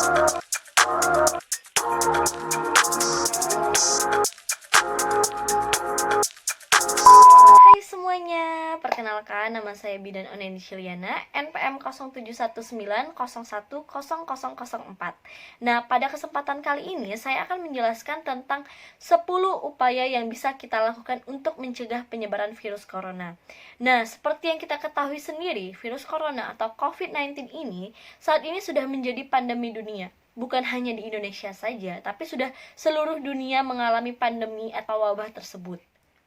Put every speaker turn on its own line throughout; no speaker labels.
Hai semuanya, perkenalkan nama saya Bidan Oneni Shiliana, NPM 0719010004. Nah, pada kesempatan kali ini saya akan menjelaskan tentang 10 upaya yang bisa kita lakukan untuk mencegah penyebaran virus corona. Nah, seperti yang kita ketahui sendiri, virus corona atau COVID-19 ini saat ini sudah menjadi pandemi dunia. Bukan hanya di Indonesia saja, tapi sudah seluruh dunia mengalami pandemi atau wabah tersebut.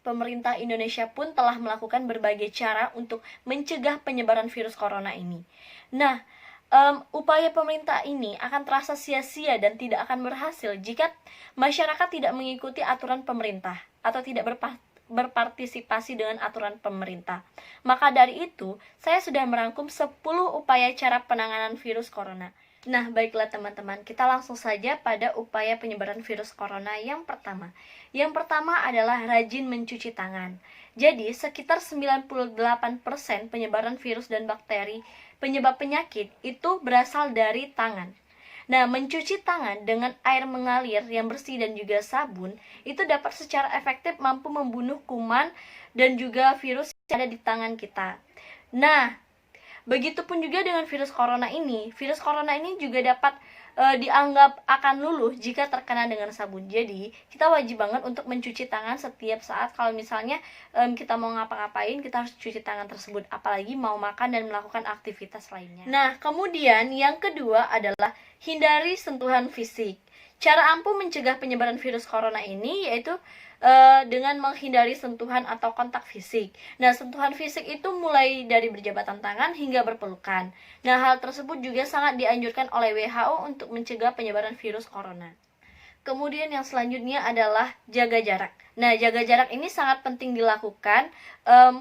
Pemerintah Indonesia pun telah melakukan berbagai cara untuk mencegah penyebaran virus corona ini. Nah, upaya pemerintah ini akan terasa sia-sia dan tidak akan berhasil jika masyarakat tidak mengikuti aturan pemerintah atau tidak berpartisipasi dengan aturan pemerintah. Maka dari itu, saya sudah merangkum 10 upaya cara penanganan virus corona. Nah, baiklah teman-teman, kita langsung saja pada upaya penyebaran virus corona yang pertama. Yang pertama adalah rajin mencuci tangan. Jadi, sekitar 98% penyebaran virus dan bakteri penyebab penyakit itu berasal dari tangan. Nah, mencuci tangan dengan air mengalir yang bersih dan juga sabun itu dapat secara efektif mampu membunuh kuman dan juga virus yang ada di tangan kita. Nah, begitupun juga dengan virus corona ini. Virus corona ini juga dapat dianggap akan luluh jika terkena dengan sabun. Jadi, kita wajib banget untuk mencuci tangan setiap saat. Kalau misalnya kita mau ngapa-ngapain, kita harus cuci tangan tersebut. Apalagi mau makan dan melakukan aktivitas lainnya. Nah, kemudian yang kedua adalah hindari sentuhan fisik. Cara ampuh mencegah penyebaran virus corona ini yaitu dengan menghindari sentuhan atau kontak fisik. Nah, sentuhan fisik itu mulai dari berjabatan tangan hingga berpelukan. Nah, hal tersebut juga sangat dianjurkan oleh WHO untuk mencegah penyebaran virus corona. Kemudian yang selanjutnya adalah jaga jarak. Nah, jaga jarak ini sangat penting dilakukan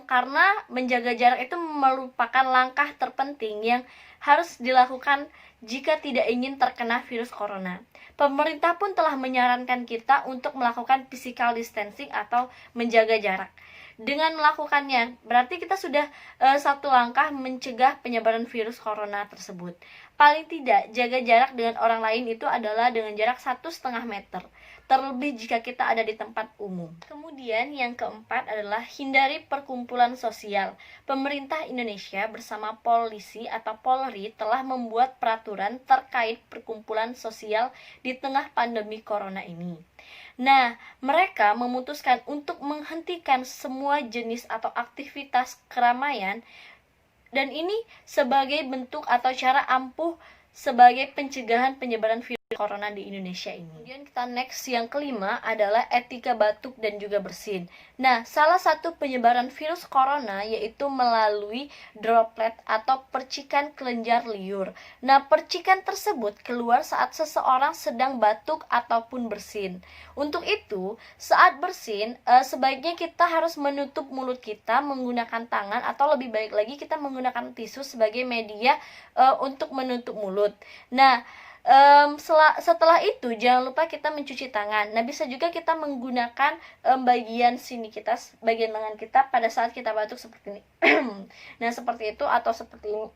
karena menjaga jarak itu merupakan langkah terpenting yang harus dilakukan jika tidak ingin terkena virus corona. Pemerintah pun telah menyarankan kita untuk melakukan physical distancing atau menjaga jarak. Dengan melakukannya, berarti kita sudah satu langkah mencegah penyebaran virus corona tersebut. Paling tidak, jaga jarak dengan orang lain itu adalah dengan jarak 1,5 meter. Terlebih jika kita ada di tempat umum. Kemudian yang keempat adalah hindari perkumpulan sosial. Pemerintah Indonesia bersama polisi atau Polri telah membuat peraturan terkait perkumpulan sosial di tengah pandemi corona ini. Nah, mereka memutuskan untuk menghentikan semua jenis atau aktivitas keramaian dan ini sebagai bentuk atau cara ampuh sebagai pencegahan penyebaran virus corona di Indonesia ini. Kemudian kita next yang kelima adalah etika batuk dan juga bersin. Nah, salah satu penyebaran virus corona yaitu melalui droplet atau percikan kelenjar liur. Nah, percikan tersebut keluar saat seseorang sedang batuk ataupun bersin. Untuk itu, saat bersin, sebaiknya kita harus menutup mulut kita menggunakan tangan atau lebih baik lagi kita menggunakan tisu sebagai media untuk menutup mulut. Nah, setelah itu jangan lupa kita mencuci tangan. Nah, bisa juga kita menggunakan bagian sini kita, bagian lengan kita pada saat kita batuk seperti ini. Nah, seperti itu atau seperti ini.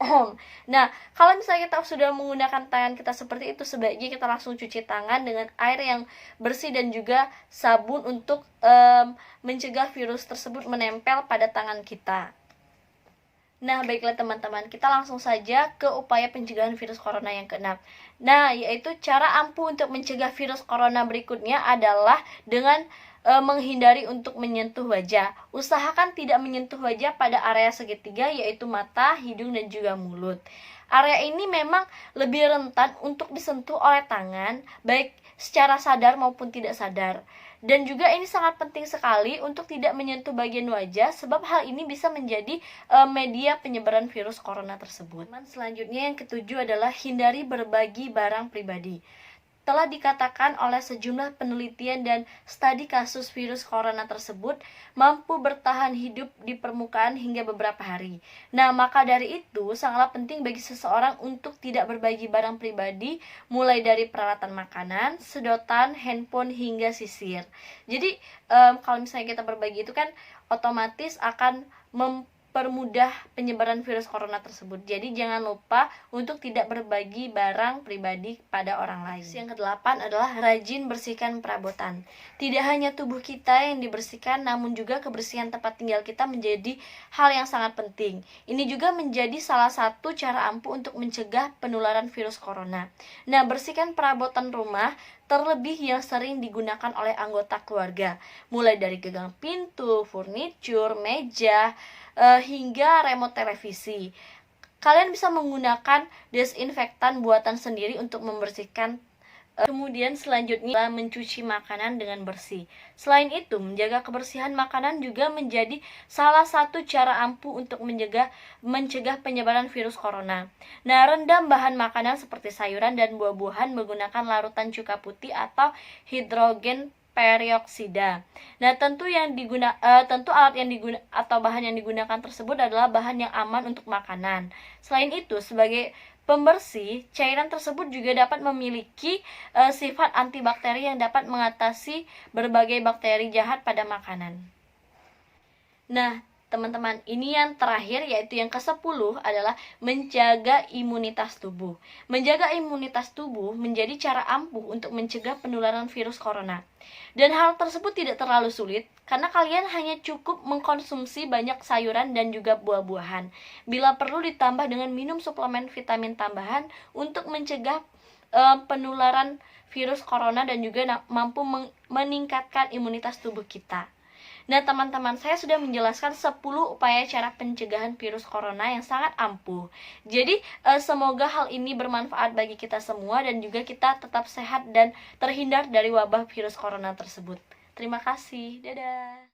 Nah, kalau misalnya kita sudah menggunakan tangan kita seperti itu, sebaiknya kita langsung cuci tangan dengan air yang bersih dan juga sabun untuk mencegah virus tersebut menempel pada tangan kita. Nah, baiklah teman-teman, kita langsung saja ke upaya pencegahan virus corona yang keenam. Nah, yaitu cara ampuh untuk mencegah virus corona berikutnya adalah dengan menghindari untuk menyentuh wajah. Usahakan tidak menyentuh wajah pada area segitiga yaitu mata, hidung, dan juga mulut. Area ini memang lebih rentan untuk disentuh oleh tangan, baik secara sadar maupun tidak sadar. Dan juga ini sangat penting sekali untuk tidak menyentuh bagian wajah, sebab hal ini bisa menjadi media penyebaran virus corona tersebut. Selanjutnya yang ketujuh adalah hindari berbagi barang pribadi. Telah dikatakan oleh sejumlah penelitian dan studi kasus virus corona tersebut mampu bertahan hidup di permukaan hingga beberapa hari. Nah, maka dari itu sangatlah penting bagi seseorang untuk tidak berbagi barang pribadi, mulai dari peralatan makanan, sedotan, handphone, hingga sisir. Jadi, kalau misalnya kita berbagi itu kan otomatis akan mempermudah penyebaran virus corona tersebut. Jadi jangan lupa untuk tidak berbagi barang pribadi pada orang lain. Yang kedelapan adalah rajin bersihkan perabotan. Tidak hanya tubuh kita yang dibersihkan, namun juga kebersihan tempat tinggal kita menjadi hal yang sangat penting. Ini juga menjadi salah satu cara ampuh untuk mencegah penularan virus corona. Nah, bersihkan perabotan rumah terlebih yang sering digunakan oleh anggota keluarga, mulai dari gagang pintu, furnitur, meja, hingga remote televisi. Kalian bisa menggunakan desinfektan buatan sendiri untuk membersihkan. Kemudian selanjutnya mencuci makanan dengan bersih. Selain itu, menjaga kebersihan makanan juga menjadi salah satu cara ampuh untuk mencegah penyebaran virus corona. Nah, rendam bahan makanan seperti sayuran dan buah-buahan menggunakan larutan cuka putih atau hidrogen peroksida. Nah, tentu alat yang digunakan atau bahan yang digunakan tersebut adalah bahan yang aman untuk makanan. Selain itu, sebagai pembersih, cairan tersebut juga dapat memiliki sifat antibakteri yang dapat mengatasi berbagai bakteri jahat pada makanan. Nah, teman-teman, ini yang terakhir, yaitu yang ke-10 adalah menjaga imunitas tubuh. Menjaga imunitas tubuh menjadi cara ampuh untuk mencegah penularan virus corona. Dan hal tersebut tidak terlalu sulit, karena kalian hanya cukup mengkonsumsi banyak sayuran dan juga buah-buahan. Bila perlu ditambah dengan minum suplemen vitamin tambahan untuk mencegah penularan virus corona dan juga mampu meningkatkan imunitas tubuh kita. Nah, teman-teman, saya sudah menjelaskan 10 upaya cara pencegahan virus corona yang sangat ampuh. Jadi, semoga hal ini bermanfaat bagi kita semua dan juga kita tetap sehat dan terhindar dari wabah virus corona tersebut. Terima kasih. Dadah.